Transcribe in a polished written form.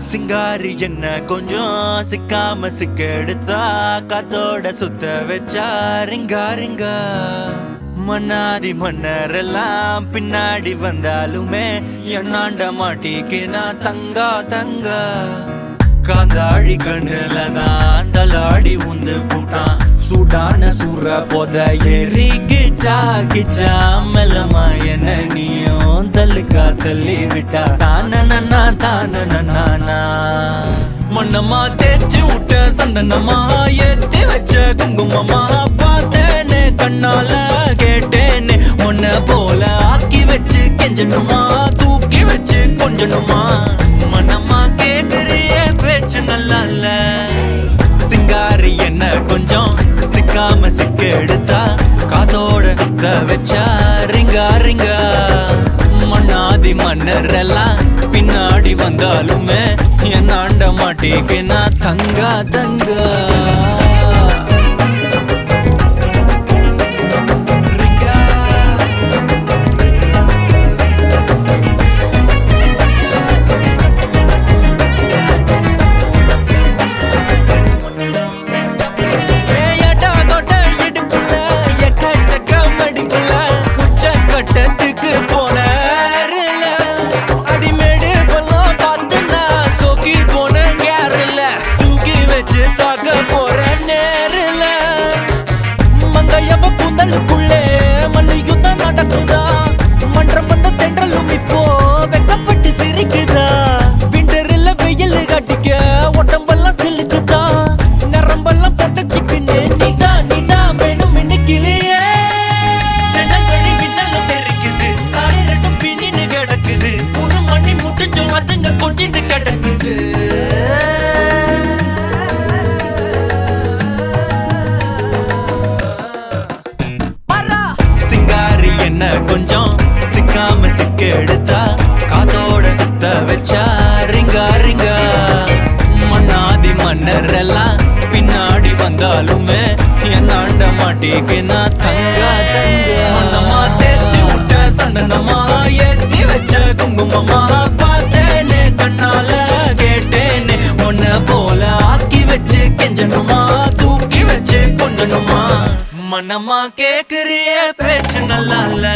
சிங்காரி என்ன கொஞ்சம் சிக்காம சிக்க எடுத்தா காத்தோட சுத்த வச்சா ரிங்கா ரிங்கா மன்னாதி மன்னரெல்லாம் பின்னாடி வந்தாலுமே என்னாண்ட மாட்டிக்கு நான் தங்கா தங்கா காந்தாழி கண்ணுலதான் தலாடி உந்து போட்டான் சூடான சூற போத ஏறி கிச்சா கிச்சா மெல்லமா என்ன நீயும் தள்ளுக்கா தள்ளி விட்டா தானனா தானனா மண்ணம்மா தேய்ச்சி விட்ட சந்தனமா ஏத்தி வச்ச குங்குமமா பார்த்தேனே கண்ணால கேட்டேனே உன்ன போல ஆக்கி வச்சு கெஞ்சணுமா தூக்கி வச்சு கொஞ்சணுமா மனமா கேக்குறிய பேச்சு நல்லா இல்ல சிங்காரி என்ன கொஞ்சம் சிக்காம சிக்க எடுத்தா காதோட சுத்த வச்சா ரிங்கா ரிங்கா மண்ணாதி மன்னரெல்லாம் பின்னாடி வந்தாலுமே என்னாண்ட மாட்டேக்கு நான் தங்கா தங்கா சிங்காரி என்ன கொஞ்சம் சிக்காம சிக்க எடுத்தா காதோட சுத்த வச்சா ரிங்கா ரிங்கா மண்ணாதி மன்னரெல்லாம் பின்னாடி வந்தாலுமே என்னாண்ட மாட்டேக்கு நான் தங்கா தங்கா மனமா தேய்ச்சி விட்ட சந்தனமா ஏத்தி வச்ச குங்குமமா பார்த்தேனே கண்ணால கேட்டேனே உன்ன போல ஆக்கி வச்சு கெஞ்சணுமா தூக்கி வச்சு கொஞ்சணுமா மனமா கேக்குறிய பேச்சு நல்லா இல்ல